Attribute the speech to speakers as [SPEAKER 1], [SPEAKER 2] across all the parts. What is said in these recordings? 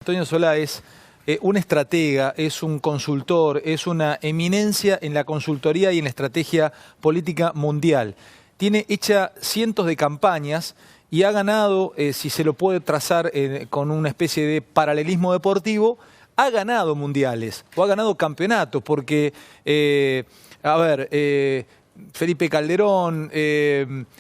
[SPEAKER 1] Antonio Solá es un estratega, es un consultor, es una eminencia en la consultoría y en la estrategia política mundial. Tiene hecha cientos de campañas y ha ganado, si se lo puede trazar con una especie de paralelismo deportivo, ha ganado mundiales o ha ganado campeonatos, porque, Felipe Calderón,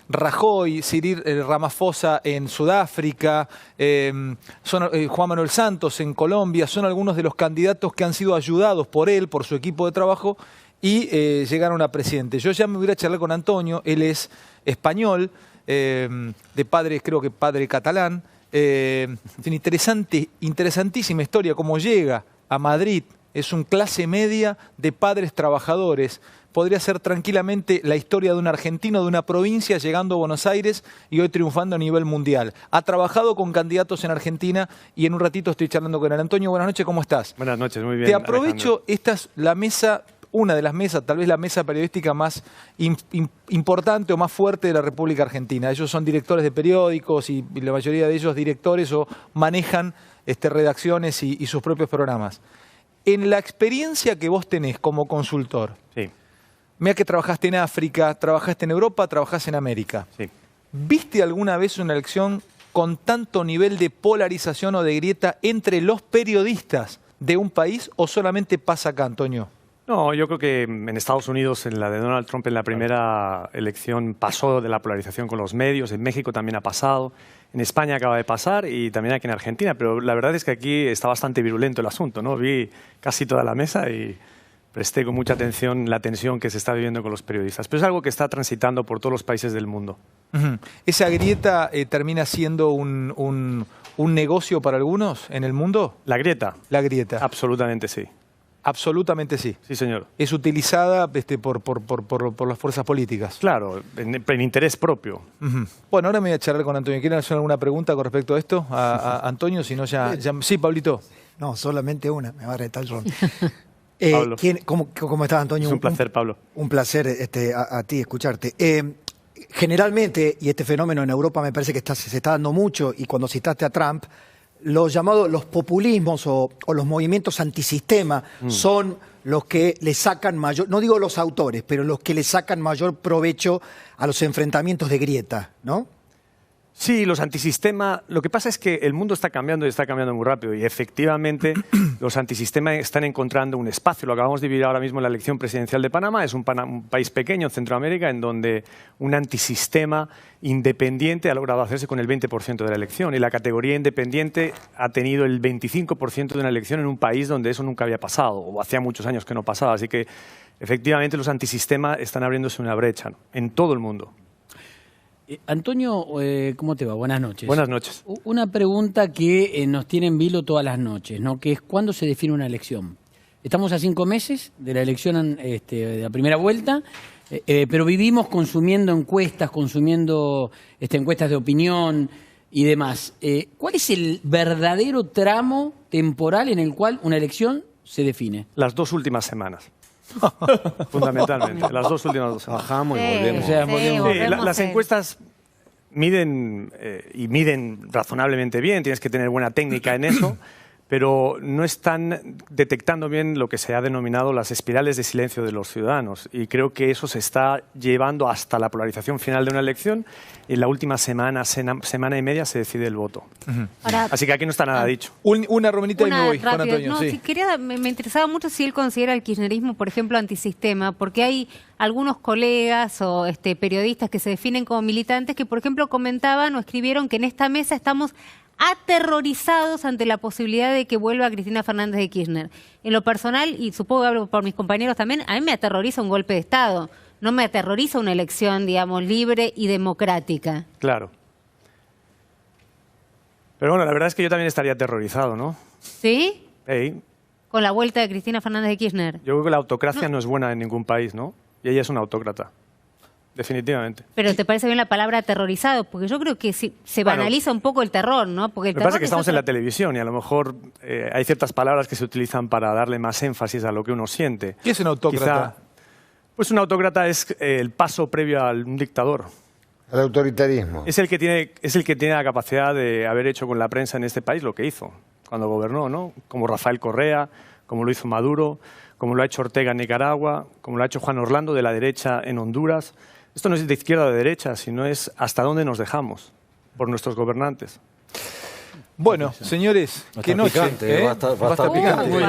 [SPEAKER 1] Rajoy, Cyril Ramaphosa en Sudáfrica, Juan Manuel Santos en Colombia, son algunos de los candidatos que han sido ayudados por él, por su equipo de trabajo, y llegaron a presidente. Yo ya me hubiera charlado con Antonio, él es español, de padre, creo que padre catalán, interesantísima historia, cómo llega a Madrid, es un clase media de padres trabajadores. Podría ser tranquilamente la historia de un argentino de una provincia llegando a Buenos Aires y hoy triunfando a nivel mundial. Ha trabajado con candidatos en Argentina y en un ratito estoy charlando con él. Antonio, buenas noches, ¿cómo estás?
[SPEAKER 2] Buenas noches, muy bien.
[SPEAKER 1] Te aprovecho, esta es la mesa, una de las mesas, tal vez la mesa periodística más importante o más fuerte de la República Argentina. Ellos son directores de periódicos y la mayoría de ellos directores o manejan redacciones y sus propios programas. En la experiencia que vos tenés como consultor,
[SPEAKER 2] sí.
[SPEAKER 1] Mira que trabajaste en África, trabajaste en Europa, trabajaste en América.
[SPEAKER 2] Sí.
[SPEAKER 1] ¿Viste alguna vez una elección con tanto nivel de polarización o de grieta entre los periodistas de un país o solamente pasa acá, Antonio?
[SPEAKER 2] No, yo creo que en Estados Unidos, en la de Donald Trump, en la primera elección pasó de la polarización con los medios, en México también ha pasado, en España acaba de pasar y también aquí en Argentina, pero la verdad es que aquí está bastante virulento el asunto, ¿no? Vi casi toda la mesa y presté con mucha atención la tensión que se está viviendo con los periodistas. Pero es algo que está transitando por todos los países del mundo.
[SPEAKER 1] ¿Esa grieta termina siendo un negocio para algunos en el mundo?
[SPEAKER 2] ¿La grieta?
[SPEAKER 1] La grieta.
[SPEAKER 2] Absolutamente sí.
[SPEAKER 1] Absolutamente sí.
[SPEAKER 2] Sí, señor.
[SPEAKER 1] Es utilizada por las fuerzas políticas.
[SPEAKER 2] Claro, en interés propio.
[SPEAKER 1] Bueno, ahora me voy a charlar con Antonio. ¿Quieren hacer alguna pregunta con respecto a esto? A Antonio, si no ya... Sí, Pablito.
[SPEAKER 3] No, solamente una. Me va a retar el ron.
[SPEAKER 2] Pablo.
[SPEAKER 3] ¿Cómo estás, Antonio?
[SPEAKER 2] Es un placer, Pablo.
[SPEAKER 3] Un placer a ti escucharte. Generalmente, y este fenómeno en Europa me parece que se está dando mucho, y cuando citaste a Trump, los populismos o los movimientos antisistema son los que le sacan mayor, no digo los autores, pero los que le sacan mayor provecho a los enfrentamientos de grieta, ¿no?
[SPEAKER 2] Sí, los antisistema. Lo que pasa es que el mundo está cambiando y está cambiando muy rápido y efectivamente los antisistema están encontrando un espacio. Lo acabamos de vivir ahora mismo en la elección presidencial de Panamá. Es un país pequeño en Centroamérica en donde un antisistema independiente ha logrado hacerse con el 20% de la elección y la categoría independiente ha tenido el 25% de una elección en un país donde eso nunca había pasado o hacía muchos años que no pasaba. Así que efectivamente los antisistema están abriéndose una brecha, ¿no?, en todo el mundo.
[SPEAKER 4] Antonio, ¿cómo te va? Buenas noches.
[SPEAKER 2] Buenas noches.
[SPEAKER 4] Una pregunta que nos tiene en vilo todas las noches, ¿no?, que es ¿cuándo se define una elección? Estamos a 5 meses de la elección de la primera vuelta, pero vivimos consumiendo encuestas, encuestas de opinión y demás. ¿Cuál es el verdadero tramo temporal en el cual una elección se define?
[SPEAKER 2] Las 2 últimas semanas. Fundamentalmente, las 2 últimas 2 semanas.
[SPEAKER 5] Bajamos y volvemos.
[SPEAKER 4] O sea, volvemos.
[SPEAKER 2] Las encuestas miden y miden razonablemente bien, tienes que tener buena técnica en eso, pero no están detectando bien lo que se ha denominado las espirales de silencio de los ciudadanos y creo que eso se está llevando hasta la polarización final de una elección. En la última semana y media se decide el voto.
[SPEAKER 6] Ahora,
[SPEAKER 2] así que aquí no está nada dicho.
[SPEAKER 1] Una Romanita y me voy,
[SPEAKER 6] rápido.
[SPEAKER 1] con Antonio.
[SPEAKER 6] No,
[SPEAKER 1] sí.
[SPEAKER 6] si quería, me interesaba mucho si él considera el kirchnerismo, por ejemplo, antisistema, porque hay algunos colegas o periodistas que se definen como militantes que, por ejemplo, comentaban o escribieron que en esta mesa estamos aterrorizados ante la posibilidad de que vuelva Cristina Fernández de Kirchner. En lo personal, y supongo que hablo por mis compañeros también, a mí me aterroriza un golpe de Estado. No me aterroriza una elección, digamos, libre y democrática.
[SPEAKER 2] Claro. Pero bueno, la verdad es que yo también estaría aterrorizado, ¿no?
[SPEAKER 6] ¿Sí?
[SPEAKER 2] Hey.
[SPEAKER 6] Con la vuelta de Cristina Fernández de Kirchner.
[SPEAKER 2] Yo creo que la autocracia no es buena en ningún país, ¿no? Y ella es una autócrata. Definitivamente.
[SPEAKER 6] Pero ¿te parece bien la palabra aterrorizado? Porque yo creo que se banaliza un poco el terror, ¿no? Porque el
[SPEAKER 2] Lo que pasa es que estamos en la televisión y a lo mejor hay ciertas palabras que se utilizan para darle más énfasis a lo que uno siente.
[SPEAKER 1] ¿Qué es un autócrata?
[SPEAKER 2] Pues un autócrata es el paso previo a un dictador.
[SPEAKER 5] El autoritarismo.
[SPEAKER 2] Es el que tiene la capacidad de haber hecho con la prensa en este país lo que hizo. cuando gobernó, ¿no? Como Rafael Correa, como lo hizo Maduro, como lo ha hecho Ortega en Nicaragua, como lo ha hecho Juan Orlando de la derecha en Honduras. Esto no es de izquierda o de derecha, sino es hasta dónde nos dejamos por nuestros gobernantes.
[SPEAKER 1] Bueno, señores, qué noche.
[SPEAKER 5] Va a estar picante.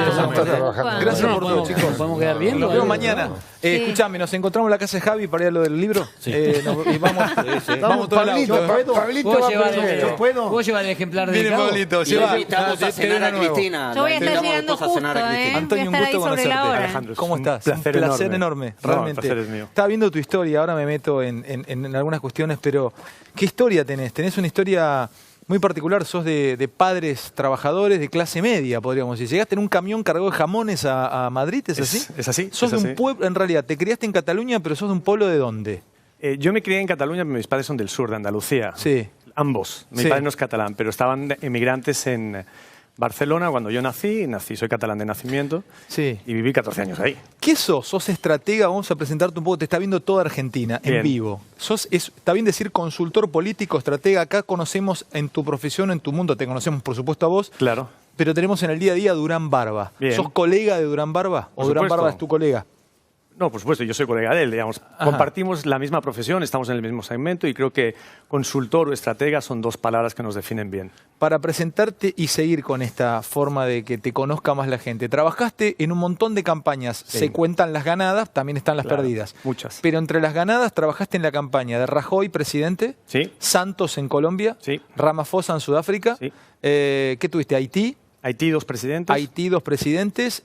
[SPEAKER 1] Gracias por todo, chicos.
[SPEAKER 4] ¿Podemos quedar bien?
[SPEAKER 1] Nos vemos mañana. Escuchame, nos encontramos en la casa de Javi para ir a lo del libro.
[SPEAKER 5] Sí.
[SPEAKER 1] Y vamos todos lados.
[SPEAKER 3] Pablito va primero.
[SPEAKER 4] ¿Puedo llevar el ejemplar de
[SPEAKER 1] Viene
[SPEAKER 4] Cabo?
[SPEAKER 1] Pablito,
[SPEAKER 5] Y
[SPEAKER 1] lleva.
[SPEAKER 5] le invitamos a cenar a Cristina.
[SPEAKER 6] Yo voy a estar
[SPEAKER 5] invitamos
[SPEAKER 6] llegando
[SPEAKER 5] después a cenar
[SPEAKER 6] justo,
[SPEAKER 5] a Cristina.
[SPEAKER 1] Antonio, un
[SPEAKER 6] Voy a estar
[SPEAKER 1] gusto
[SPEAKER 6] ahí sobre la
[SPEAKER 1] conocerte.
[SPEAKER 6] hora.
[SPEAKER 2] Alejandro,
[SPEAKER 1] ¿Cómo
[SPEAKER 2] es un
[SPEAKER 1] estás? Un placer enorme,
[SPEAKER 2] No,
[SPEAKER 1] realmente.
[SPEAKER 2] el placer es mío.
[SPEAKER 1] Estaba viendo tu historia, ahora me meto en algunas cuestiones, pero ¿qué historia tenés? Tenés una historia muy particular, sos de padres trabajadores de clase media, podríamos decir. Llegaste en un camión cargado de jamones a Madrid, ¿es así?
[SPEAKER 2] Es así.
[SPEAKER 1] Sos
[SPEAKER 2] es
[SPEAKER 1] de
[SPEAKER 2] así.
[SPEAKER 1] un pueblo, en realidad, te criaste en Cataluña, pero sos de un pueblo ¿de dónde?
[SPEAKER 2] Yo me crié en Cataluña, pero mis padres son del sur, de Andalucía.
[SPEAKER 1] Sí.
[SPEAKER 2] Ambos. Mi
[SPEAKER 1] Sí.
[SPEAKER 2] padre no es catalán, pero estaban emigrantes en Barcelona cuando yo nací, soy catalán de nacimiento
[SPEAKER 1] Sí.
[SPEAKER 2] y viví 14 años ahí.
[SPEAKER 1] ¿Qué sos? ¿Sos estratega? Vamos a presentarte un poco. Te está viendo toda Argentina en
[SPEAKER 2] Bien.
[SPEAKER 1] vivo. Está bien decir consultor político, estratega. Acá conocemos en tu profesión, en tu mundo, te conocemos por supuesto a vos,
[SPEAKER 2] Claro.
[SPEAKER 1] pero tenemos en el día a día a Durán Barba.
[SPEAKER 2] Bien.
[SPEAKER 1] ¿Sos colega de Durán Barba? ¿O
[SPEAKER 2] Por
[SPEAKER 1] Durán
[SPEAKER 2] supuesto.
[SPEAKER 1] Barba es tu colega?
[SPEAKER 2] No, por supuesto, yo soy colega de él, digamos. Compartimos la misma profesión, estamos en el mismo segmento y creo que consultor o estratega son dos palabras que nos definen bien.
[SPEAKER 1] Para presentarte y seguir con esta forma de que te conozca más la gente, trabajaste en un montón de campañas.
[SPEAKER 2] Sí.
[SPEAKER 1] Se cuentan las ganadas, también están las
[SPEAKER 2] Claro,
[SPEAKER 1] perdidas.
[SPEAKER 2] muchas.
[SPEAKER 1] Pero entre las ganadas trabajaste en la campaña de Rajoy, presidente,
[SPEAKER 2] Sí.
[SPEAKER 1] Santos en Colombia,
[SPEAKER 2] Sí.
[SPEAKER 1] Ramaphosa en Sudáfrica.
[SPEAKER 2] Sí.
[SPEAKER 1] ¿Qué tuviste? Haití.
[SPEAKER 2] Haití, dos presidentes.
[SPEAKER 1] Haití, dos presidentes.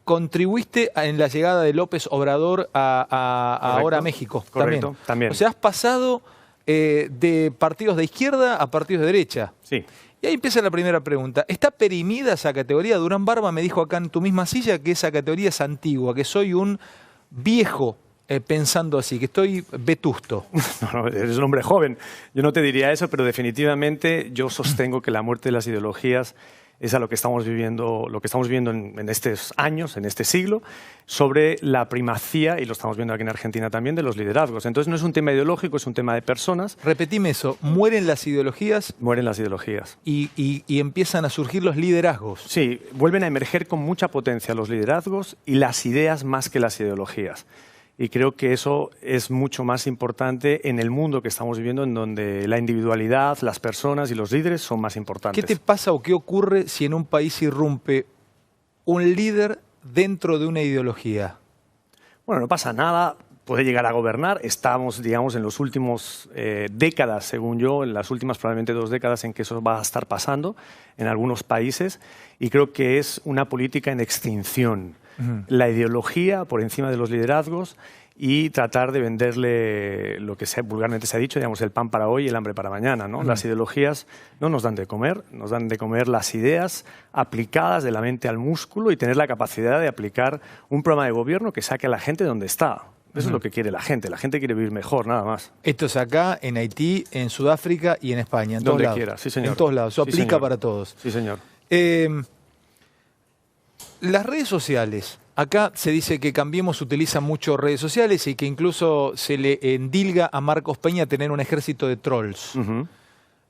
[SPEAKER 1] Contribuiste en la llegada de López Obrador ahora a México.
[SPEAKER 2] Correcto, también.
[SPEAKER 1] O sea, has pasado de partidos de izquierda a partidos de derecha.
[SPEAKER 2] Sí.
[SPEAKER 1] Y ahí empieza la primera pregunta. ¿Está perimida esa categoría? Durán Barba me dijo acá en tu misma silla que esa categoría es antigua, que soy un viejo pensando así, que estoy vetusto.
[SPEAKER 2] No, eres un hombre joven. Yo no te diría eso, pero definitivamente yo sostengo que la muerte de las ideologías es a lo que estamos viviendo en estos años, en este siglo, sobre la primacía, y lo estamos viendo aquí en Argentina también, de los liderazgos. Entonces no es un tema ideológico, es un tema de personas.
[SPEAKER 1] Repetime eso, mueren las ideologías
[SPEAKER 2] Mueren las ideologías.
[SPEAKER 1] y empiezan a surgir los liderazgos.
[SPEAKER 2] Sí, vuelven a emerger con mucha potencia los liderazgos y las ideas más que las ideologías. Y creo que eso es mucho más importante en el mundo que estamos viviendo, en donde la individualidad, las personas y los líderes son más importantes.
[SPEAKER 1] ¿Qué te pasa o qué ocurre si en un país irrumpe un líder dentro de una ideología?
[SPEAKER 2] Bueno, no pasa nada, puede llegar a gobernar. Estamos, digamos, en los últimos décadas, según yo, en las últimas probablemente 2 décadas en que eso va a estar pasando en algunos países, y creo que es una política en extinción. La ideología por encima de los liderazgos y tratar de venderle lo que vulgarmente se ha dicho, digamos, el pan para hoy y el hambre para mañana, ¿no? Las ideologías no nos dan de comer, nos dan de comer las ideas aplicadas de la mente al músculo y tener la capacidad de aplicar un programa de gobierno que saque a la gente de donde está. Eso es lo que quiere la gente quiere vivir mejor, nada más.
[SPEAKER 1] Esto es acá, en Haití, en Sudáfrica y en España, en todos
[SPEAKER 2] Donde
[SPEAKER 1] lados.
[SPEAKER 2] quiera, sí, señor.
[SPEAKER 1] En todos lados, eso
[SPEAKER 2] Sí,
[SPEAKER 1] aplica
[SPEAKER 2] señor.
[SPEAKER 1] para todos.
[SPEAKER 2] Sí, señor.
[SPEAKER 1] Las redes sociales. Acá se dice que Cambiemos utiliza mucho redes sociales y que incluso se le endilga a Marcos Peña tener un ejército de trolls.
[SPEAKER 2] Ujú.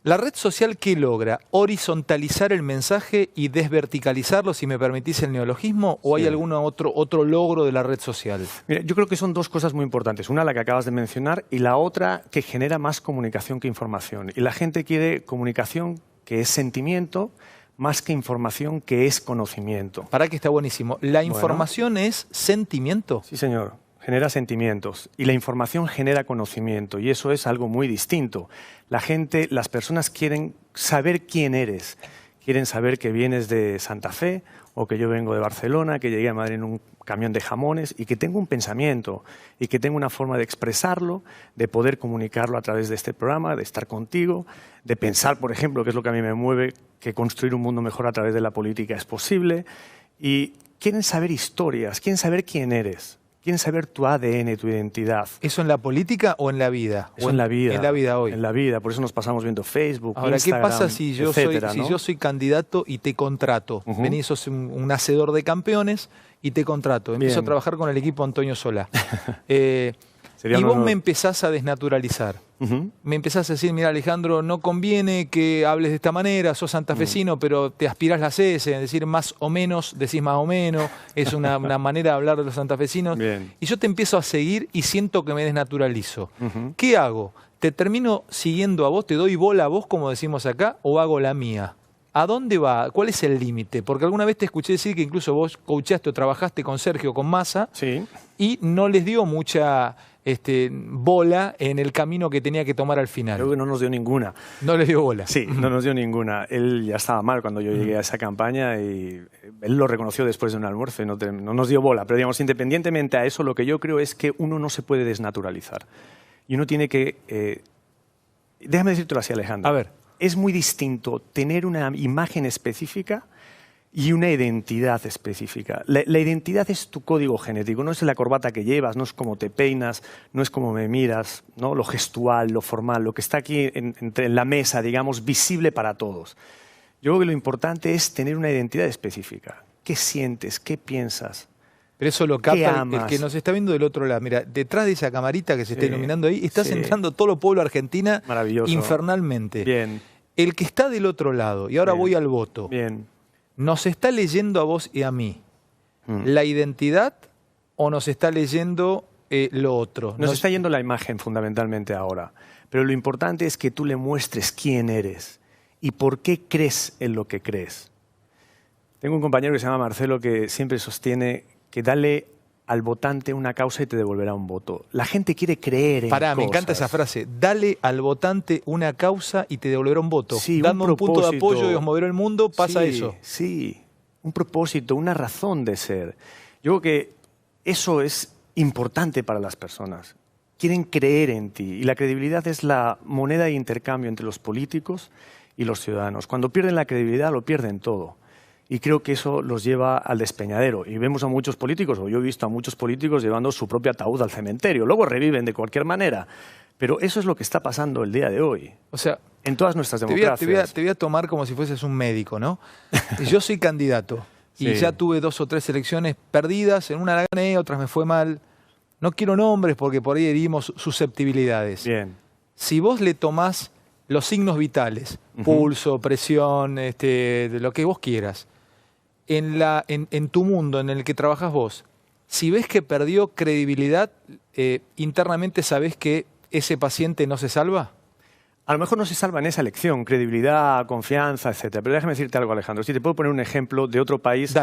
[SPEAKER 1] ¿La red social qué logra? ¿Horizontalizar el mensaje y desverticalizarlo, si me permitís el neologismo? ¿O hay algún otro logro de la red social?
[SPEAKER 2] Mira, yo creo que son dos cosas muy importantes. Una, la que acabas de mencionar, y la otra, que genera más comunicación que información. Y la gente quiere comunicación que es sentimiento, más que información que es conocimiento.
[SPEAKER 1] Para que está buenísimo. ¿La información es sentimiento?
[SPEAKER 2] Sí, señor. Genera sentimientos y la información genera conocimiento y eso es algo muy distinto. La gente, las personas quieren saber quién eres. Quieren saber que vienes de Santa Fe o que yo vengo de Barcelona, que llegué a Madrid en un camión de jamones y que tengo un pensamiento y que tengo una forma de expresarlo, de poder comunicarlo a través de este programa, de estar contigo, de pensar, por ejemplo, que es lo que a mí me mueve, que construir un mundo mejor a través de la política es posible. Y quieren saber historias, quieren saber quién eres. Quieren saber tu ADN, tu identidad.
[SPEAKER 1] ¿Eso en la política o en la vida?
[SPEAKER 2] Eso en la vida.
[SPEAKER 1] En la vida hoy.
[SPEAKER 2] En la vida, por eso nos pasamos viendo Facebook,
[SPEAKER 1] Ahora,
[SPEAKER 2] Instagram,
[SPEAKER 1] ¿qué pasa si yo,
[SPEAKER 2] etcétera, ¿no?
[SPEAKER 1] si yo soy candidato y te contrato?
[SPEAKER 2] Ujú.
[SPEAKER 1] Venís, sos un hacedor de campeones y te contrato. Empiezo
[SPEAKER 2] Bien.
[SPEAKER 1] a trabajar con el equipo Antonio Solá. Y vos me empezás a desnaturalizar. Me empezás a decir, mira Alejandro, no conviene que hables de esta manera, sos santafesino, pero te aspirás las S, es decir, más o menos, decís más o menos, es una manera de hablar de los santafesinos.
[SPEAKER 2] Bien.
[SPEAKER 1] Y yo te empiezo a seguir y siento que me desnaturalizo. ¿Qué hago? ¿Te termino siguiendo a vos, te doy bola a vos, como decimos acá, o hago la mía? ¿A dónde va? ¿Cuál es el límite? Porque alguna vez te escuché decir que incluso vos coachaste o trabajaste con Sergio, con Massa, y no les dio mucha bola en el camino que tenía que tomar al final.
[SPEAKER 2] Creo que no nos dio ninguna.
[SPEAKER 1] No les dio bola.
[SPEAKER 2] Sí, no nos dio ninguna. Él ya estaba mal cuando yo llegué a esa campaña y él lo reconoció después de un almuerzo y no nos dio bola. Pero digamos, independientemente a eso, lo que yo creo es que uno no se puede desnaturalizar. Y uno tiene que... déjame decírtelo así, Alejandro.
[SPEAKER 1] A ver.
[SPEAKER 2] Es muy distinto tener una imagen específica y una identidad específica. La identidad es tu código genético, no es la corbata que llevas, no es cómo te peinas, no es cómo me miras, ¿no? Lo gestual, lo formal, lo que está aquí en la mesa, digamos, visible para todos. Yo creo que lo importante es tener una identidad específica. ¿Qué sientes? ¿Qué piensas?
[SPEAKER 1] Pero eso lo capta el que nos está viendo del otro lado. Mira, detrás de esa camarita que se está iluminando ahí, está entrando todo el pueblo argentino infernalmente.
[SPEAKER 2] Bien.
[SPEAKER 1] El que está del otro lado, y ahora voy al voto,
[SPEAKER 2] Bien.
[SPEAKER 1] ¿nos está leyendo a vos y a mí la identidad o nos está leyendo lo otro?
[SPEAKER 2] Nos está yendo la imagen fundamentalmente ahora. Pero lo importante es que tú le muestres quién eres y por qué crees en lo que crees. Tengo un compañero que se llama Marcelo que siempre sostiene que dale al votante una causa y te devolverá un voto. La gente quiere creer en cosas.
[SPEAKER 1] Me encanta esa frase. Dale al votante una causa y te devolverá un voto.
[SPEAKER 2] Sí,
[SPEAKER 1] dame un punto de apoyo y os moverá el mundo, pasa eso.
[SPEAKER 2] Sí, un propósito, una razón de ser. Yo creo que eso es importante para las personas. Quieren creer en ti y la credibilidad es la moneda de intercambio entre los políticos y los ciudadanos. Cuando pierden la credibilidad lo pierden todo. Y creo que eso los lleva al despeñadero. Y vemos a muchos políticos, o yo he visto a muchos políticos llevando su propio ataúd al cementerio. Luego reviven de cualquier manera. Pero eso es lo que está pasando el día de hoy.
[SPEAKER 1] O sea,
[SPEAKER 2] en todas nuestras democracias.
[SPEAKER 1] Te voy a tomar como si fueses un médico, ¿no? Yo soy candidato y ya tuve 2 o 3 elecciones perdidas. En una la gané, otras me fue mal. No quiero nombres porque por ahí herimos susceptibilidades.
[SPEAKER 2] Bien.
[SPEAKER 1] Si vos le tomás los signos vitales, pulso, presión, de lo que vos quieras, en tu mundo en el que trabajas vos, si ves que perdió credibilidad, internamente sabés que ese paciente no se salva.
[SPEAKER 2] A lo mejor no se salva en esa elección, credibilidad, confianza, etcétera. Pero déjame decirte algo, Alejandro. Si te puedo poner un ejemplo de otro país,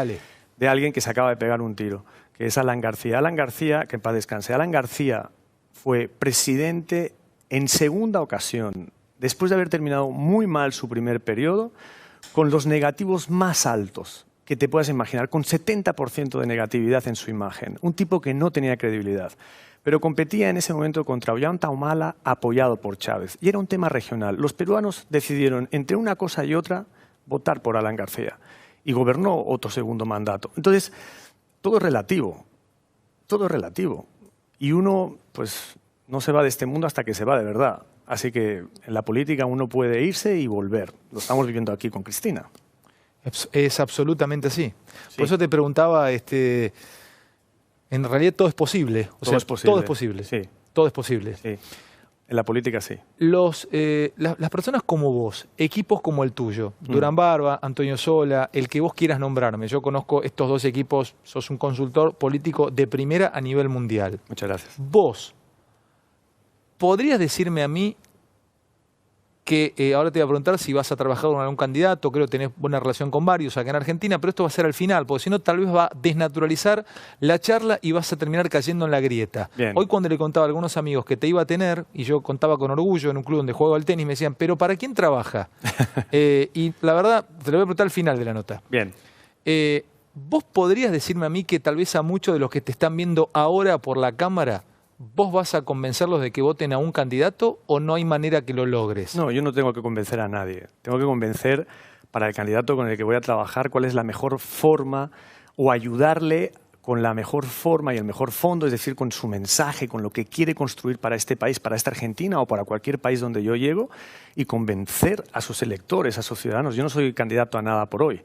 [SPEAKER 2] de alguien que se acaba de pegar un tiro, que es Alan García. Alan García, que en paz descanse. Alan García fue presidente en segunda ocasión, después de haber terminado muy mal su primer periodo, con los negativos más altos que te puedas imaginar, con 70% de negatividad en su imagen. Un tipo que no tenía credibilidad. Pero competía en ese momento contra Ollanta Humala, apoyado por Chávez. Y era un tema regional. Los peruanos decidieron, entre una cosa y otra, votar por Alan García. Y gobernó otro segundo mandato. Entonces, todo es relativo. Todo es relativo. Y uno, pues, no se va de este mundo hasta que se va de verdad. Así que en la política uno puede irse y volver. Lo estamos viviendo aquí con Cristina.
[SPEAKER 1] Es absolutamente así. Por eso te preguntaba, en realidad todo es posible.
[SPEAKER 2] Todo es posible.
[SPEAKER 1] Todo es posible.
[SPEAKER 2] Sí.
[SPEAKER 1] Todo es posible.
[SPEAKER 2] Sí. En la política sí.
[SPEAKER 1] Las personas como vos, equipos como el tuyo, Durán Barba, Antonio Sola, el que vos quieras nombrarme. Yo conozco estos 2 equipos, sos un consultor político de primera a nivel mundial.
[SPEAKER 2] Muchas gracias.
[SPEAKER 1] Vos, ¿podrías decirme a mí que ahora te voy a preguntar si vas a trabajar con algún candidato? Creo que tenés buena relación con varios acá en Argentina, pero esto va a ser al final, porque si no tal vez va a desnaturalizar la charla y vas a terminar cayendo en la grieta.
[SPEAKER 2] Bien.
[SPEAKER 1] Hoy cuando le contaba a algunos amigos que te iba a tener, y yo contaba con orgullo en un club donde juego al tenis, me decían, ¿pero para quién trabaja? Y la verdad, te lo voy a preguntar al final de la nota.
[SPEAKER 2] Bien.
[SPEAKER 1] ¿Vos podrías decirme a mí que tal vez a muchos de los que te están viendo ahora por la cámara, ¿vos vas a convencerlos de que voten a un candidato o no hay manera que lo logres?
[SPEAKER 2] No, yo no tengo que convencer a nadie. Tengo que convencer para el candidato con el que voy a trabajar cuál es la mejor forma o ayudarle con la mejor forma y el mejor fondo, es decir, con su mensaje, con lo que quiere construir para este país, para esta Argentina o para cualquier país donde yo llego, y convencer a sus electores, a sus ciudadanos. Yo no soy candidato a nada por hoy.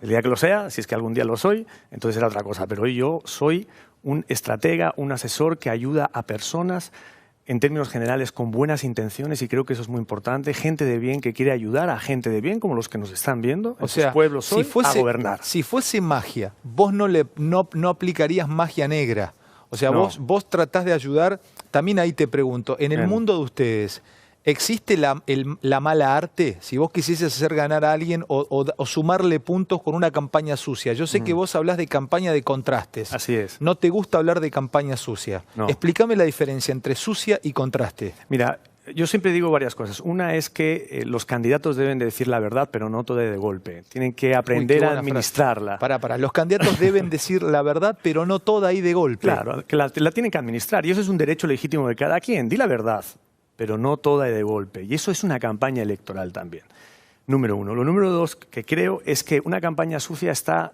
[SPEAKER 2] El día que lo sea, si es que algún día lo soy, entonces será otra cosa. Pero hoy yo soy un estratega, un asesor que ayuda a personas en términos generales con buenas intenciones, y creo que eso es muy importante, gente de bien que quiere ayudar a gente de bien, como los que nos están viendo, en sus pueblos hoy, a gobernar.
[SPEAKER 1] Si fuese magia, vos no aplicarías magia negra. O sea,
[SPEAKER 2] No.
[SPEAKER 1] vos tratás de ayudar. También ahí te pregunto, en el
[SPEAKER 2] Bien.
[SPEAKER 1] mundo de ustedes, ¿existe la mala arte? Si vos quisieses hacer ganar a alguien o sumarle puntos con una campaña sucia. Yo sé que vos hablás de campaña de contrastes.
[SPEAKER 2] Así es.
[SPEAKER 1] No te gusta hablar de campaña sucia.
[SPEAKER 2] No.
[SPEAKER 1] Explícame la diferencia entre sucia y contraste.
[SPEAKER 2] Mira, yo siempre digo varias cosas. Una es que los candidatos deben de decir la verdad, pero no todo de golpe. Tienen que aprender a administrarla.
[SPEAKER 1] Para. Los candidatos deben decir la verdad, pero no toda ahí de golpe.
[SPEAKER 2] Claro, que la tienen que administrar. Y eso es un derecho legítimo de cada quien. Di la verdad, pero no toda de golpe. Y eso es una campaña electoral también. Número uno. Lo número dos que creo es que una campaña sucia está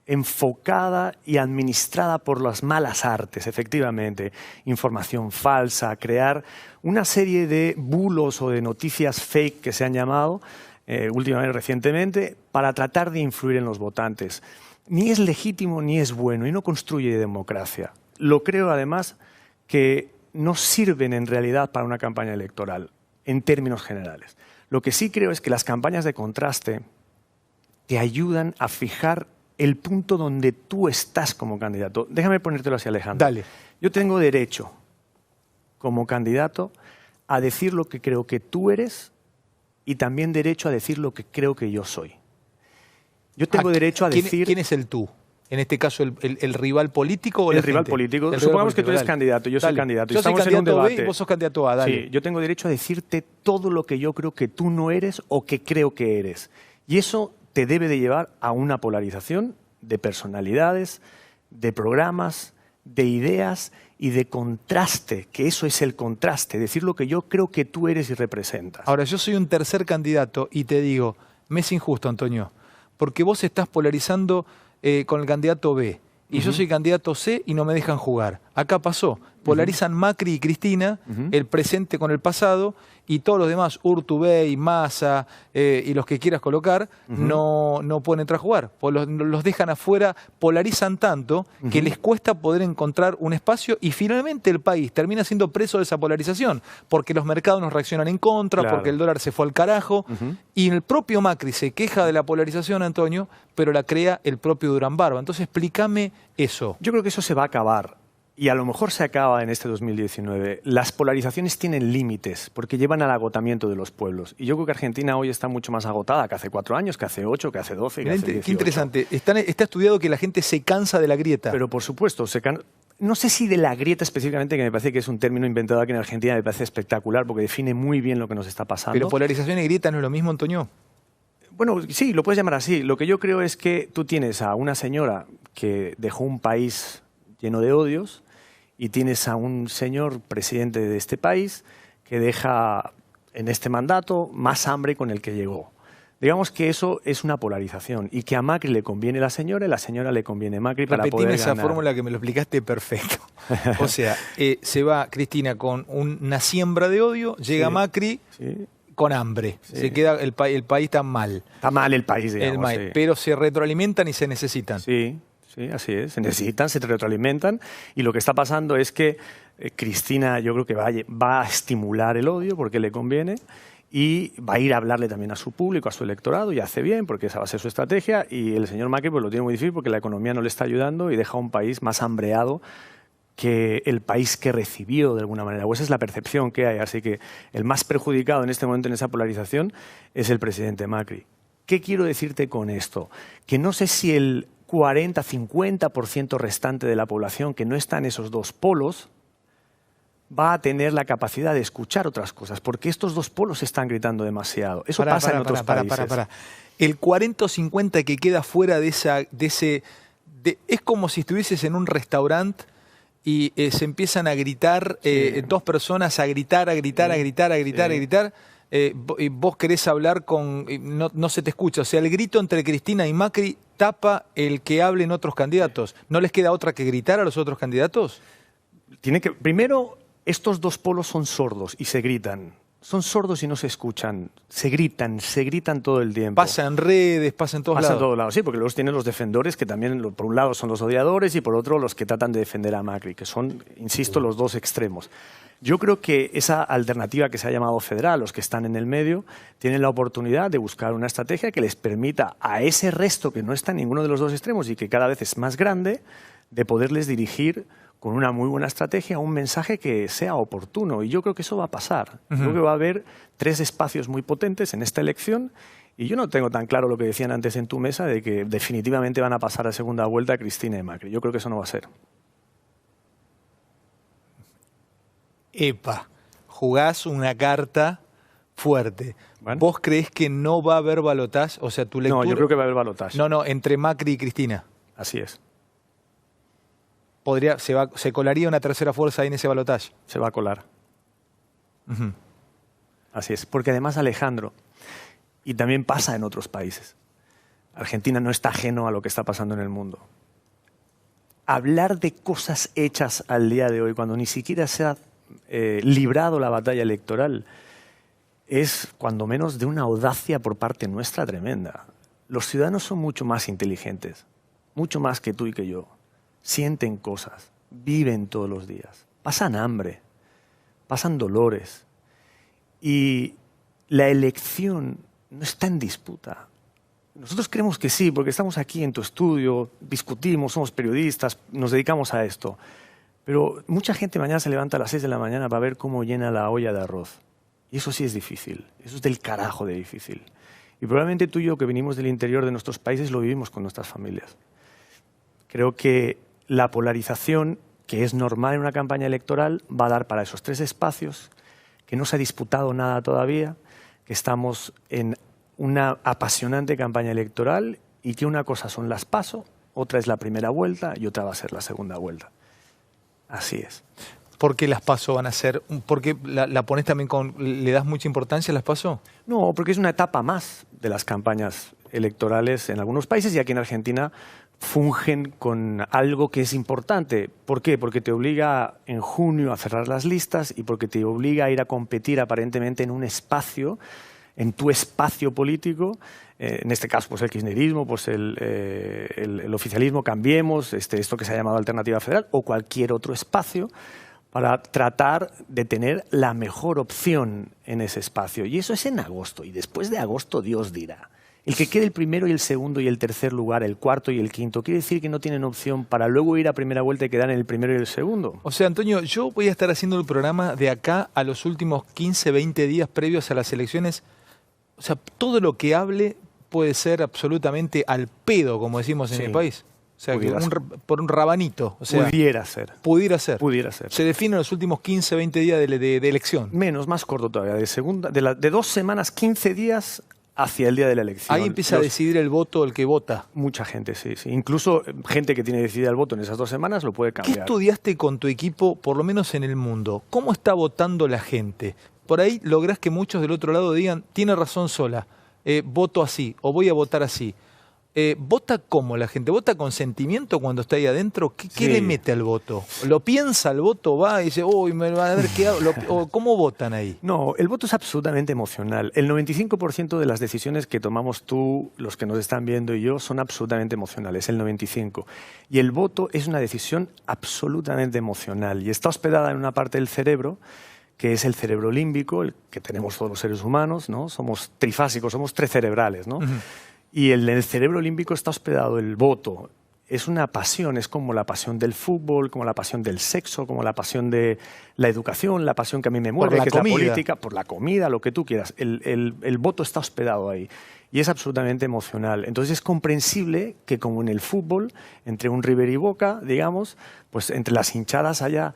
[SPEAKER 2] enfocada y administrada por las malas artes, efectivamente. Información falsa, crear una serie de bulos o de noticias fake que se han llamado últimamente, recientemente, para tratar de influir en los votantes. Ni es legítimo ni es bueno y no construye democracia. Lo creo, además, que no sirven en realidad para una campaña electoral, en términos generales. Lo que sí creo es que las campañas de contraste te ayudan a fijar el punto donde tú estás como candidato. Déjame ponértelo así, Alejandro.
[SPEAKER 1] Dale.
[SPEAKER 2] Yo tengo derecho, como candidato, a decir lo que creo que tú eres y también derecho a decir lo que creo que yo soy. Yo tengo derecho a decir...
[SPEAKER 1] ¿Quién es el tú? En este caso, ¿el rival político o
[SPEAKER 2] el
[SPEAKER 1] la
[SPEAKER 2] rival
[SPEAKER 1] gente?
[SPEAKER 2] político.
[SPEAKER 1] El
[SPEAKER 2] Supongamos
[SPEAKER 1] rival
[SPEAKER 2] que tú eres
[SPEAKER 1] político, dale.
[SPEAKER 2] candidato, yo soy
[SPEAKER 1] Dale.
[SPEAKER 2] candidato.
[SPEAKER 1] Yo soy
[SPEAKER 2] Estamos en un
[SPEAKER 1] candidato B
[SPEAKER 2] debate.
[SPEAKER 1] y vos sos candidato A, dale.
[SPEAKER 2] Sí, yo tengo derecho a decirte todo lo que yo creo que tú no eres o que creo que eres. Y eso te debe de llevar a una polarización de personalidades, de programas, de ideas y de contraste, que eso es el contraste, decir lo que yo creo que tú eres y representas.
[SPEAKER 1] Ahora, yo soy un tercer candidato y te digo, me es injusto, Antonio, porque vos estás polarizando con el candidato B y yo soy candidato C y no me dejan jugar. Acá pasó, polarizan Macri y Cristina, el presente con el pasado, y todos los demás, Urtubey, Massa y los que quieras colocar, no pueden entrar a jugar. Los dejan afuera, polarizan tanto que les cuesta poder encontrar un espacio y finalmente el país termina siendo preso de esa polarización, porque los mercados nos reaccionan en contra,
[SPEAKER 2] Claro.
[SPEAKER 1] porque el dólar se fue al carajo, y el propio Macri se queja de la polarización, Antonio, pero la crea el propio Durán Barba. Entonces explícame eso.
[SPEAKER 2] Yo creo que eso se va a acabar. Y a lo mejor se acaba en este 2019. Las polarizaciones tienen límites porque llevan al agotamiento de los pueblos. Y yo creo que Argentina hoy está mucho más agotada que hace 4 años, que hace 8, que hace 12, que hace 18.
[SPEAKER 1] Qué interesante. Está estudiado que la gente se cansa de la grieta.
[SPEAKER 2] Pero por supuesto, no sé si de la grieta específicamente, que me parece que es un término inventado aquí en Argentina, me parece espectacular porque define muy bien lo que nos está pasando.
[SPEAKER 1] Pero polarización y grieta no es lo mismo, Antonio.
[SPEAKER 2] Bueno, sí, lo puedes llamar así. Lo que yo creo es que tú tienes a una señora que dejó un país lleno de odios y tienes a un señor presidente de este país que deja en este mandato más hambre con el que llegó. Digamos que eso es una polarización y que a Macri le conviene la señora y a la señora le conviene Macri para
[SPEAKER 1] Repetime
[SPEAKER 2] poder
[SPEAKER 1] esa
[SPEAKER 2] ganar.
[SPEAKER 1] fórmula que me lo explicaste perfecto. O sea, se va Cristina con una siembra de odio, llega
[SPEAKER 2] Sí.
[SPEAKER 1] Macri
[SPEAKER 2] Sí.
[SPEAKER 1] con hambre.
[SPEAKER 2] Sí.
[SPEAKER 1] Se queda el país tan mal.
[SPEAKER 2] Está mal el país, digamos. Sí.
[SPEAKER 1] Pero se retroalimentan y se necesitan.
[SPEAKER 2] Sí, sí, así es. Se necesitan, se retroalimentan. Y lo que está pasando es que Cristina, yo creo que va a estimular el odio porque le conviene y va a ir a hablarle también a su público, a su electorado, y hace bien porque esa va a ser su estrategia. Y el señor Macri pues lo tiene muy difícil porque la economía no le está ayudando y deja un país más hambreado que el país que recibió de alguna manera. O esa es la percepción que hay. Así que el más perjudicado en este momento en esa polarización es el presidente Macri. ¿Qué quiero decirte con esto? Que no sé si el 40-50% restante de la población que no está en esos dos polos va a tener la capacidad de escuchar otras cosas, porque estos dos polos están gritando demasiado. Eso pasa en otros países.
[SPEAKER 1] El 40 o 50 que queda fuera de ese... es como si estuvieses en un restaurante y se empiezan a gritar, dos personas a gritar. Y vos querés hablar con... no se te escucha. O sea, el grito entre Cristina y Macri tapa el que hablen otros candidatos. ¿No les queda otra que gritar a los otros candidatos?
[SPEAKER 2] Primero, estos dos polos son sordos y se gritan. Son sordos y no se escuchan. Se gritan todo el tiempo.
[SPEAKER 1] Pasa en redes, pasa en todos lados.
[SPEAKER 2] Pasa en todos lados, sí, porque luego tienen los defensores que también, por un lado, son los odiadores y por otro, los que tratan de defender a Macri, que son, insisto, los dos extremos. Yo creo que esa alternativa que se ha llamado federal, los que están en el medio, tienen la oportunidad de buscar una estrategia que les permita a ese resto que no está en ninguno de los dos extremos y que cada vez es más grande, de poderles dirigir con una muy buena estrategia un mensaje que sea oportuno. Y yo creo que eso va a pasar. Creo que va a haber 3 espacios muy potentes en esta elección y yo no tengo tan claro lo que decían antes en tu mesa de que definitivamente van a pasar a segunda vuelta Cristina y Macri. Yo creo que eso no va a ser.
[SPEAKER 1] Epa, jugás una carta fuerte.
[SPEAKER 2] Bueno.
[SPEAKER 1] ¿Vos creés que no va a haber balotaje? O sea, tu lectura...
[SPEAKER 2] No, yo creo que va a haber balotaje.
[SPEAKER 1] No, entre Macri y Cristina.
[SPEAKER 2] Así es.
[SPEAKER 1] Se colaría una tercera fuerza ahí en ese balotaje.
[SPEAKER 2] Se va a colar. Así es. Porque además, Alejandro, y también pasa en otros países, Argentina no está ajeno a lo que está pasando en el mundo. Hablar de cosas hechas al día de hoy, cuando ni siquiera se ha librado la batalla electoral, es cuando menos de una audacia por parte nuestra tremenda. Los ciudadanos son mucho más inteligentes, mucho más que tú y que yo. Sienten cosas, viven todos los días, pasan hambre, pasan dolores. Y la elección no está en disputa. Nosotros creemos que sí, porque estamos aquí en tu estudio, discutimos, somos periodistas, nos dedicamos a esto. Pero mucha gente mañana se levanta a las 6 de la mañana para ver cómo llena la olla de arroz. Y eso sí es difícil, eso es del carajo de difícil. Y probablemente tú y yo, que venimos del interior de nuestros países, lo vivimos con nuestras familias. Creo que la polarización, que es normal en una campaña electoral, va a dar para esos 3 espacios, que no se ha disputado nada todavía, que estamos en una apasionante campaña electoral y que una cosa son las PASO, otra es la primera vuelta y otra va a ser la segunda vuelta. Así es.
[SPEAKER 1] ¿Por qué las PASO van a ser? ¿Por qué la pones también le das mucha importancia a las PASO?
[SPEAKER 2] No, porque es una etapa más de las campañas electorales en algunos países y aquí en Argentina fungen con algo que es importante. ¿Por qué? Porque te obliga en junio a cerrar las listas y porque te obliga a ir a competir aparentemente en un espacio, en tu espacio político, en este caso pues el kirchnerismo, pues el oficialismo, Cambiemos, esto que se ha llamado Alternativa Federal o cualquier otro espacio, para tratar de tener la mejor opción en ese espacio. Y eso es en agosto y después de agosto Dios dirá. El que quede el primero y el segundo y el tercer lugar, el cuarto y el quinto, quiere decir que no tienen opción para luego ir a primera vuelta y quedar en el primero y el segundo.
[SPEAKER 1] O sea, Antonio, yo voy a estar haciendo el programa de acá a los últimos 15, 20 días previos a las elecciones. O sea, todo lo que hable puede ser absolutamente al pedo, como decimos en mi país. O sea, que por un rabanito. O sea,
[SPEAKER 2] pudiera ser.
[SPEAKER 1] Pudiera ser.
[SPEAKER 2] Pudiera ser.
[SPEAKER 1] Se define en los últimos 15, 20 días de elección.
[SPEAKER 2] Menos, más corto todavía. De 2 semanas, 15 días hacia el día de la elección.
[SPEAKER 1] Ahí empieza a decidir el voto el que vota.
[SPEAKER 2] Mucha gente, sí. Incluso gente que tiene decidida el voto en esas 2 semanas lo puede cambiar.
[SPEAKER 1] ¿Qué estudiaste con tu equipo, por lo menos en el mundo? ¿Cómo está votando la gente? Por ahí lográs que muchos del otro lado digan, tiene razón Sola, voto así o voy a votar así. ¿Vota cómo la gente? ¿Vota con sentimiento cuando está ahí adentro? ¿Qué le mete al voto? ¿Lo piensa el voto? ¿Va y dice, uy, me van a ver qué hago? ¿O cómo votan ahí?
[SPEAKER 2] No, el voto es absolutamente emocional. El 95% de las decisiones que tomamos tú, los que nos están viendo y yo, son absolutamente emocionales, el 95%. Y el voto es una decisión absolutamente emocional y está hospedada en una parte del cerebro que es el cerebro límbico, el que tenemos todos los seres humanos, ¿no? Somos trifásicos, somos tricerebrales, ¿no? Y en el cerebro límbico está hospedado el voto. Es una pasión, es como la pasión del fútbol, como la pasión del sexo, como la pasión de la educación, la pasión que a mí me mueve, que es la política, por la comida, lo que tú quieras. El voto está hospedado ahí y es absolutamente emocional. Entonces es comprensible que como en el fútbol, entre un River y Boca, digamos, pues entre las hinchadas haya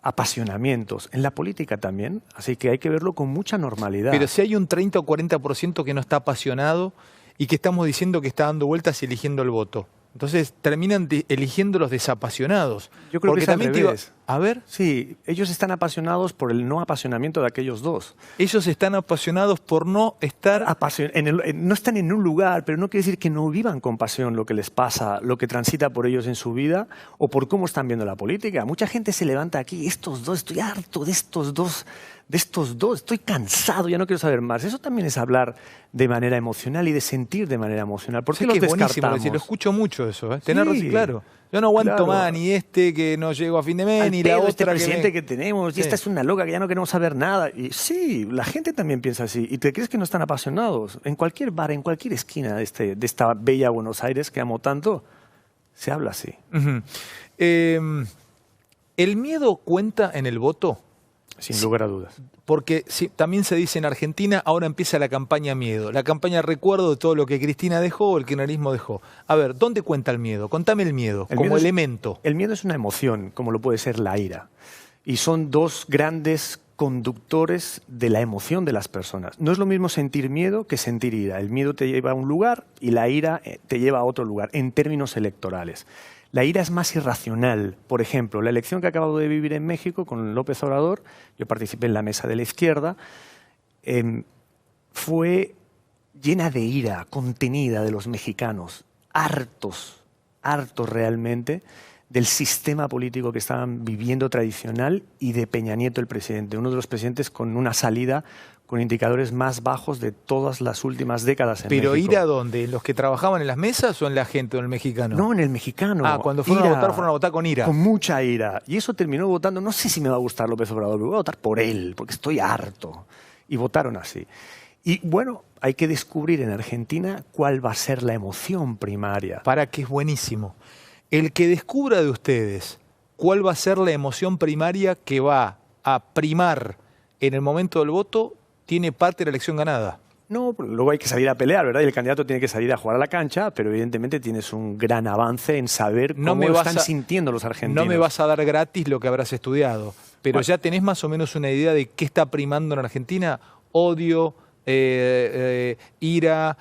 [SPEAKER 2] apasionamientos. En la política también, así que hay que verlo con mucha normalidad.
[SPEAKER 1] Pero si hay un 30 o 40% que no está apasionado y que estamos diciendo que está dando vueltas y eligiendo el voto. Entonces terminan eligiendo los desapasionados.
[SPEAKER 2] Yo creo que es
[SPEAKER 1] también
[SPEAKER 2] al revés.
[SPEAKER 1] A ver.
[SPEAKER 2] Sí, ellos están apasionados por el no apasionamiento de aquellos dos.
[SPEAKER 1] Ellos están apasionados por no estar...
[SPEAKER 2] No están en un lugar, pero no quiere decir que no vivan con pasión lo que les pasa, lo que transita por ellos en su vida o por cómo están viendo la política. Mucha gente se levanta aquí, estos dos, estoy harto de estos dos, estoy cansado, ya no quiero saber más. Eso también es hablar de manera emocional y de sentir de manera emocional. ¿Por qué los
[SPEAKER 1] que es buenísimo,
[SPEAKER 2] descartamos?
[SPEAKER 1] decir, lo escucho mucho eso, tenerlo
[SPEAKER 2] Sí,
[SPEAKER 1] claro. Yo no aguanto
[SPEAKER 2] claro.
[SPEAKER 1] más ni que no llego a fin de mes,
[SPEAKER 2] Al
[SPEAKER 1] ni la
[SPEAKER 2] pedo
[SPEAKER 1] otra
[SPEAKER 2] este presidente que
[SPEAKER 1] me...
[SPEAKER 2] tenemos, y
[SPEAKER 1] Sí.
[SPEAKER 2] esta es una loca que ya no queremos saber nada. Y sí, la gente también piensa así. ¿Y te crees que no están apasionados? En cualquier bar, en cualquier esquina de esta bella Buenos Aires que amo tanto, se habla así.
[SPEAKER 1] Ujú. ¿El miedo cuenta en el voto?
[SPEAKER 2] Sin lugar a dudas.
[SPEAKER 1] Porque también se dice en Argentina, ahora empieza la campaña miedo. La campaña recuerdo de todo lo que Cristina dejó o el kirchnerismo dejó. A ver, ¿dónde cuenta el miedo? Contame el miedo, como
[SPEAKER 2] miedo
[SPEAKER 1] elemento.
[SPEAKER 2] El miedo es una emoción, como lo puede ser la ira. Y son dos grandes conductores de la emoción de las personas. No es lo mismo sentir miedo que sentir ira. El miedo te lleva a un lugar y la ira te lleva a otro lugar, en términos electorales. La ira es más irracional. Por ejemplo, la elección que acabo de vivir en México con López Obrador, yo participé en la mesa de la izquierda, fue llena de ira contenida de los mexicanos, hartos realmente del sistema político que estaban viviendo tradicional y de Peña Nieto, el presidente, uno de los presidentes con una salida con indicadores más bajos de todas las últimas décadas en
[SPEAKER 1] ¿Pero
[SPEAKER 2] México.
[SPEAKER 1] ira dónde? ¿En los que trabajaban en las mesas o en la gente o en el mexicano?
[SPEAKER 2] No, en el mexicano.
[SPEAKER 1] Ah, cuando fueron a votar con ira.
[SPEAKER 2] Con mucha ira. Y eso terminó votando, no sé si me va a gustar López Obrador, pero voy a votar por él, porque estoy harto. Y votaron así. Y bueno, hay que descubrir en Argentina cuál va a ser la emoción primaria.
[SPEAKER 1] Para que es buenísimo. El que descubra de ustedes cuál va a ser la emoción primaria que va a primar en el momento del voto, tiene parte de la elección ganada.
[SPEAKER 2] No, luego hay que salir a pelear, ¿verdad? Y el candidato tiene que salir a jugar a la cancha, pero evidentemente tienes un gran avance en saber cómo lo están sintiendo los argentinos.
[SPEAKER 1] No me vas a dar gratis lo que habrás estudiado, pero
[SPEAKER 2] bueno,
[SPEAKER 1] ya tenés más o menos una idea de qué está primando en Argentina. Odio, ira,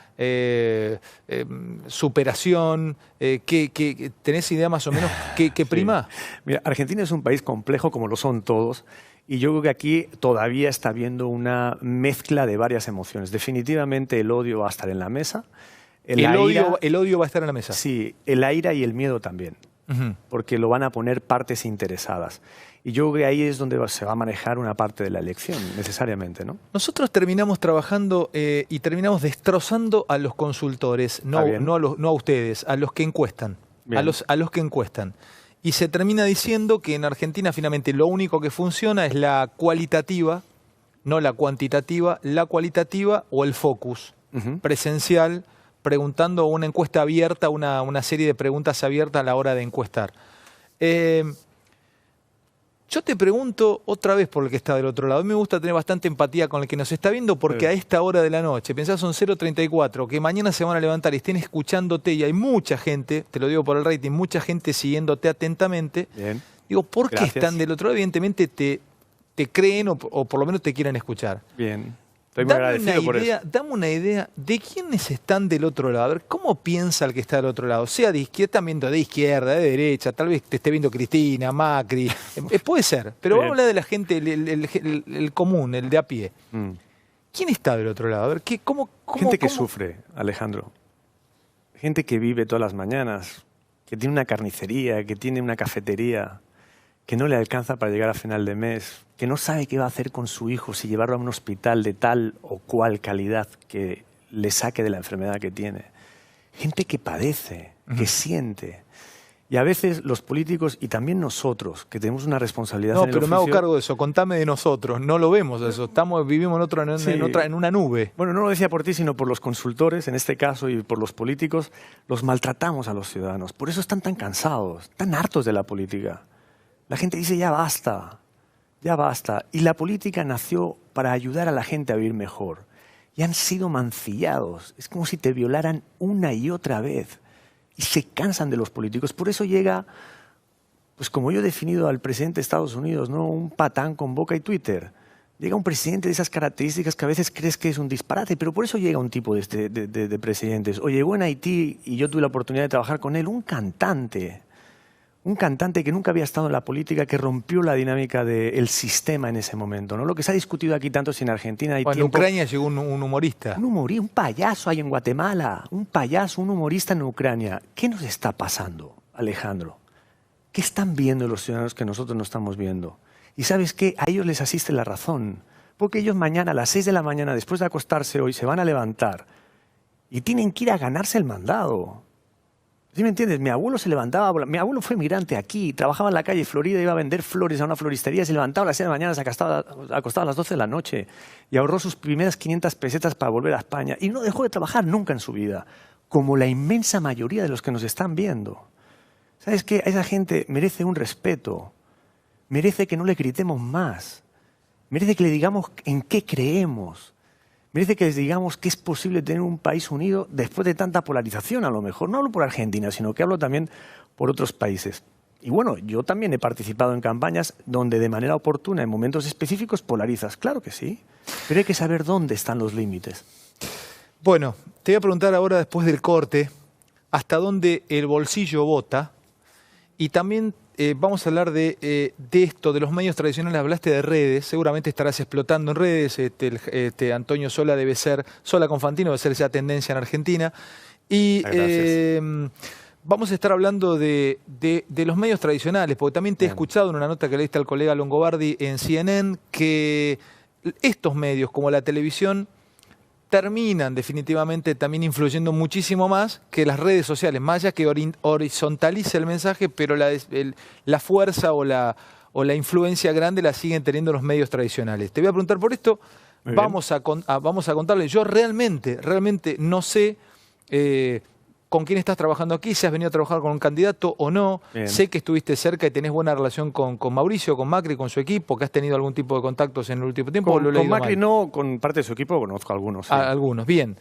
[SPEAKER 1] superación. ¿Tenés idea más o menos qué prima?
[SPEAKER 2] Sí. Mira, Argentina es un país complejo como lo son todos. Y yo creo que aquí todavía está habiendo una mezcla de varias emociones. Definitivamente el odio va a estar en la mesa.
[SPEAKER 1] El odio va a estar en la mesa.
[SPEAKER 2] Sí, el ira y el miedo también. Porque lo van a poner partes interesadas. Y yo creo que ahí es donde se va a manejar una parte de la elección, necesariamente, ¿no?
[SPEAKER 1] Nosotros terminamos trabajando y terminamos destrozando a los consultores, no a ustedes, a los que encuestan. A los que encuestan. Y se termina diciendo que en Argentina finalmente lo único que funciona es la cualitativa, no la cuantitativa, la cualitativa o el focus presencial, preguntando una encuesta abierta, una serie de preguntas abiertas a la hora de encuestar. Yo te pregunto otra vez por el que está del otro lado. A mí me gusta tener bastante empatía con el que nos está viendo porque a esta hora de la noche, pensás son 0:34, que mañana se van a levantar y estén escuchándote y hay mucha gente, te lo digo por el rating, mucha gente siguiéndote atentamente.
[SPEAKER 2] Bien.
[SPEAKER 1] Digo, ¿por qué
[SPEAKER 2] Gracias.
[SPEAKER 1] están del otro lado? Evidentemente te creen o por lo menos te quieren escuchar.
[SPEAKER 2] Bien. Estoy muy agradecido por eso.
[SPEAKER 1] Dame una idea de quiénes están del otro lado. A ver, ¿cómo piensa el que está del otro lado? Sea de izquierda, están viendo de izquierda, de derecha, tal vez te esté viendo Cristina, Macri. Puede ser, pero vamos a hablar de la gente, el común, el de a pie. ¿Quién está del otro lado? A ver,
[SPEAKER 2] Gente que sufre, Alejandro. Gente que vive todas las mañanas, que tiene una carnicería, que tiene una cafetería, que no le alcanza para llegar a final de mes, que no sabe qué va a hacer con su hijo, si llevarlo a un hospital de tal o cual calidad que le saque de la enfermedad que tiene. Gente que padece, que siente. Y a veces los políticos y también nosotros, que tenemos una responsabilidad en el
[SPEAKER 1] pero me
[SPEAKER 2] oficio,
[SPEAKER 1] hago cargo de eso. Contame de nosotros. No lo vemos eso. Vivimos en una nube.
[SPEAKER 2] Bueno, no lo decía por ti, sino por los consultores, en este caso, y por los políticos. Los maltratamos a los ciudadanos. Por eso están tan cansados, tan hartos de la política. La gente dice, ya basta, ya basta. Y la política nació para ayudar a la gente a vivir mejor. Y han sido mancillados. Es como si te violaran una y otra vez. Y se cansan de los políticos. Por eso llega, pues como yo he definido al presidente de Estados Unidos, ¿no? Un patán con boca y Twitter. Llega un presidente de esas características que a veces crees que es un disparate, pero por eso llega un tipo de presidentes. O llegó en Haití y yo tuve la oportunidad de trabajar con él, un cantante. un cantante que nunca había estado en la política, que rompió la dinámica del sistema en ese momento, ¿no? Lo que se ha discutido aquí tanto si en Argentina hay
[SPEAKER 1] Bueno, en Ucrania llegó un humorista.
[SPEAKER 2] un payaso hay en Guatemala, un payaso, un humorista en Ucrania. ¿Qué nos está pasando, Alejandro? ¿Qué están viendo los ciudadanos que nosotros no estamos viendo? Y ¿sabes qué? A ellos les asiste la razón. Porque ellos mañana a las 6 de la mañana, después de acostarse hoy, se van a levantar y tienen que ir a ganarse el mandado. ¿Sí me entiendes? Mi abuelo se levantaba, mi abuelo fue migrante aquí, trabajaba en la calle Florida, iba a vender flores a una floristería, se levantaba a las 6 de la mañana, se acostaba a las 12 de la noche y ahorró sus primeras 500 pesetas para volver a España y no dejó de trabajar nunca en su vida, como la inmensa mayoría de los que nos están viendo. ¿Sabes qué? Esa gente merece un respeto, merece que no le gritemos más, merece que le digamos en qué creemos. Merece que les digamos que es posible tener un país unido después de tanta polarización, a lo mejor. No hablo por Argentina, sino que hablo también por otros países. Y bueno, yo también he participado en campañas donde de manera oportuna, en momentos específicos, polarizas. Claro que sí, pero hay que saber dónde están los límites.
[SPEAKER 1] Bueno, te voy a preguntar ahora, después del corte, hasta dónde el bolsillo vota. Y también vamos a hablar de esto, de los medios tradicionales. Hablaste de redes, seguramente estarás explotando en redes. Antonio Sola debe ser, Sola con Fantino debe ser ya tendencia en Argentina. Y vamos a estar hablando de los medios tradicionales, porque también te he escuchado en una nota que leíste al colega Longobardi en CNN, que estos medios, como la televisión, terminan definitivamente también influyendo muchísimo más que las redes sociales, más allá que horizontalice el mensaje, pero la fuerza o la influencia grande la siguen teniendo los medios tradicionales. Te voy a preguntar por esto, vamos a contarle. Yo realmente no sé con quién estás trabajando aquí, si has venido a trabajar con un candidato o no.
[SPEAKER 2] Bien.
[SPEAKER 1] Sé que estuviste cerca y tenés buena relación con Mauricio, con Macri, con su equipo, que has tenido algún tipo de contactos en el último tiempo.
[SPEAKER 2] Con Macri no, con parte de su equipo conozco a algunos. Sí.
[SPEAKER 1] Algunos, bien.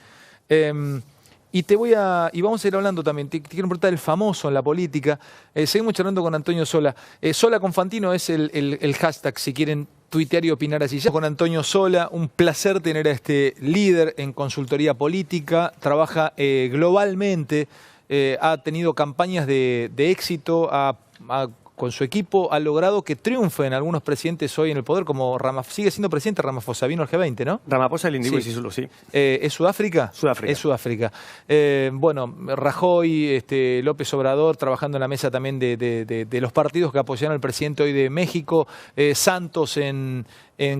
[SPEAKER 1] Y vamos a ir hablando también, te quiero preguntar el famoso en la política. Seguimos charlando con Antonio Sola. Sola con Fantino es el hashtag, si quieren tuitear y opinar así. Ya con Antonio Sola, un placer tener a este líder en consultoría política. Trabaja globalmente, ha tenido campañas de éxito, con su equipo ha logrado que triunfen algunos presidentes hoy en el poder, como sigue siendo presidente Ramaphosa, vino al G20, ¿no?
[SPEAKER 2] Ramaphosa, el individuo y Sisulu, sí.
[SPEAKER 1] ¿Es Sudáfrica?
[SPEAKER 2] Sudáfrica.
[SPEAKER 1] Es Sudáfrica. Bueno, Rajoy, López Obrador, trabajando en la mesa también de los partidos que apoyaron al presidente hoy de México, Santos en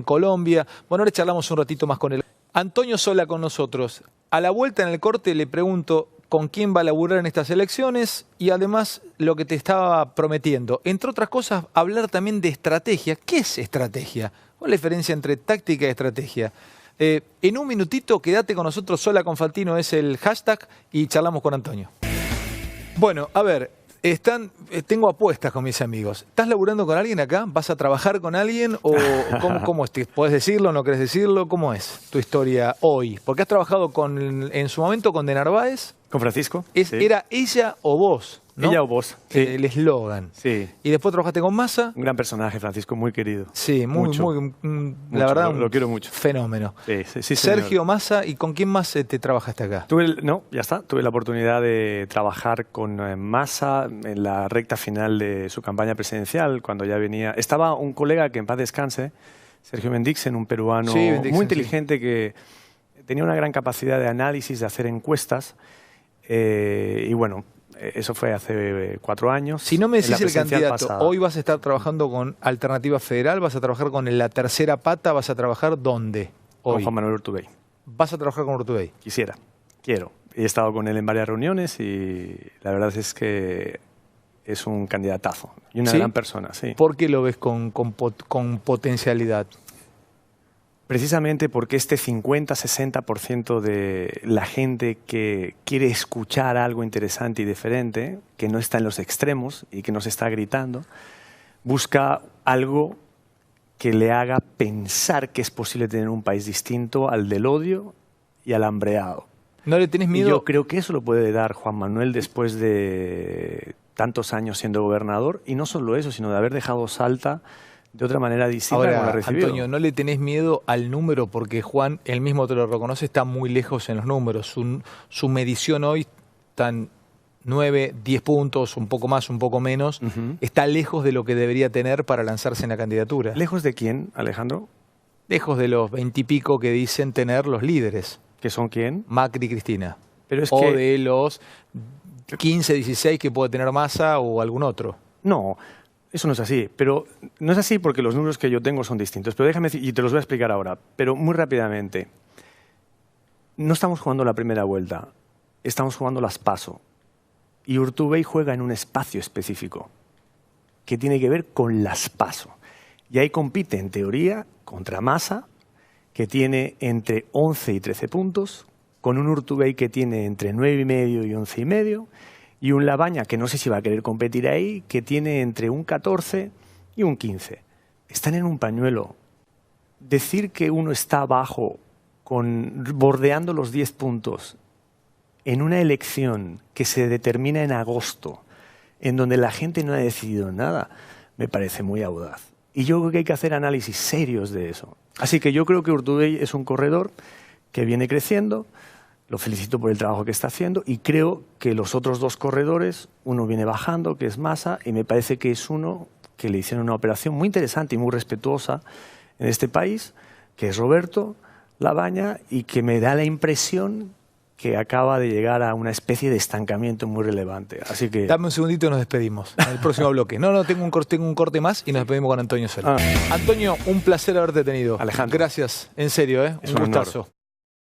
[SPEAKER 1] Colombia. Bueno, ahora charlamos un ratito más con él. Antonio Sola con nosotros. A la vuelta en el corte le pregunto con quién va a laburar en estas elecciones y además lo que te estaba prometiendo. Entre otras cosas, hablar también de estrategia. ¿Qué es estrategia? ¿Cuál es la diferencia entre táctica y estrategia? En un minutito, quédate con nosotros. Sola con Fantino es el hashtag y charlamos con Antonio. Bueno, a ver, tengo apuestas con mis amigos. ¿Estás laburando con alguien acá? ¿Vas a trabajar con alguien? ¿O cómo es? ¿Puedes decirlo? ¿No querés decirlo? ¿Cómo es tu historia hoy? Porque has trabajado en su momento con De Narváez.
[SPEAKER 2] ¿Con Francisco?
[SPEAKER 1] Sí. ¿Era ella o vos? ¿No?
[SPEAKER 2] Ella o vos. Sí.
[SPEAKER 1] El eslogan.
[SPEAKER 2] Sí.
[SPEAKER 1] Y después trabajaste con Massa.
[SPEAKER 2] Un gran personaje, Francisco, muy querido.
[SPEAKER 1] Sí,
[SPEAKER 2] mucho.
[SPEAKER 1] La verdad,
[SPEAKER 2] lo quiero mucho.
[SPEAKER 1] Fenómeno.
[SPEAKER 2] Sí,
[SPEAKER 1] Sergio Massa, ¿y con quién más te trabajaste acá?
[SPEAKER 2] Tuve la oportunidad de trabajar con Massa en la recta final de su campaña presidencial, cuando ya venía. Estaba un colega que en paz descanse, Sergio Bendixen, un peruano muy inteligente que tenía una gran capacidad de análisis, de hacer encuestas. Y bueno, eso fue hace 4 años.
[SPEAKER 1] Si no me decís el candidato,
[SPEAKER 2] pasada.
[SPEAKER 1] hoy vas a estar trabajando con Alternativa Federal, vas a trabajar con la tercera pata, vas a trabajar ¿dónde? Hoy.
[SPEAKER 2] Con Juan Manuel Urtubey.
[SPEAKER 1] ¿Vas a trabajar con Urtubey?
[SPEAKER 2] Quiero. He estado con él en varias reuniones y la verdad es que es un candidatazo y una gran persona, sí.
[SPEAKER 1] ¿Por qué lo ves con potencialidad?
[SPEAKER 2] Precisamente porque este 50-60% de la gente que quiere escuchar algo interesante y diferente, que no está en los extremos y que nos está gritando, busca algo que le haga pensar que es posible tener un país distinto al del odio y al hambreado.
[SPEAKER 1] ¿No le tenés miedo?
[SPEAKER 2] Y yo creo que eso lo puede dar Juan Manuel después de tantos años siendo gobernador, y no solo eso, sino de haber dejado Salta de otra manera distinta.
[SPEAKER 1] Ahora,
[SPEAKER 2] como la recibió.
[SPEAKER 1] Antonio, ¿no le tenés miedo al número? Porque Juan, él mismo te lo reconoce, está muy lejos en los números. Su medición hoy 9, 10 puntos, un poco más, un poco menos, está lejos de lo que debería tener para lanzarse en la candidatura.
[SPEAKER 2] ¿Lejos de quién, Alejandro?
[SPEAKER 1] Lejos de los 20 y pico que dicen tener los líderes.
[SPEAKER 2] ¿Que son quién?
[SPEAKER 1] Macri y Cristina.
[SPEAKER 2] Pero es
[SPEAKER 1] o
[SPEAKER 2] que...
[SPEAKER 1] de los 15, 16 que puede tener Massa o algún otro.
[SPEAKER 2] No, eso no es así. Pero no es así porque los números que yo tengo son distintos. Pero déjame decir, y te los voy a explicar ahora, pero muy rápidamente. No estamos jugando la primera vuelta, estamos jugando las PASO. Y Urtubey juega en un espacio específico que tiene que ver con las PASO. Y ahí compite, en teoría, contra Massa, que tiene entre 11 y 13 puntos, con un Urtubey que tiene entre 9,5 y 11,5, y un Labaña, que no sé si va a querer competir ahí, que tiene entre un 14 y un 15. Están en un pañuelo. Decir que uno está abajo, bordeando los 10 puntos, en una elección que se determina en agosto, en donde la gente no ha decidido nada, me parece muy audaz. Y yo creo que hay que hacer análisis serios de eso. Así que yo creo que Urtubey es un corredor que viene creciendo, lo felicito por el trabajo que está haciendo, y creo que los otros dos corredores, uno viene bajando, que es Massa, y me parece que es uno que le hicieron una operación muy interesante y muy respetuosa en este país, que es Roberto Labaña, y que me da la impresión que acaba de llegar a una especie de estancamiento muy relevante. Así que...
[SPEAKER 1] Dame un segundito y nos despedimos. En el próximo bloque. No, tengo un corte más y nos despedimos con Antonio Sola. Antonio, un placer haberte tenido.
[SPEAKER 2] Alejandro.
[SPEAKER 1] Gracias, en serio,
[SPEAKER 2] Es
[SPEAKER 1] un
[SPEAKER 2] un honor.
[SPEAKER 1] gustazo.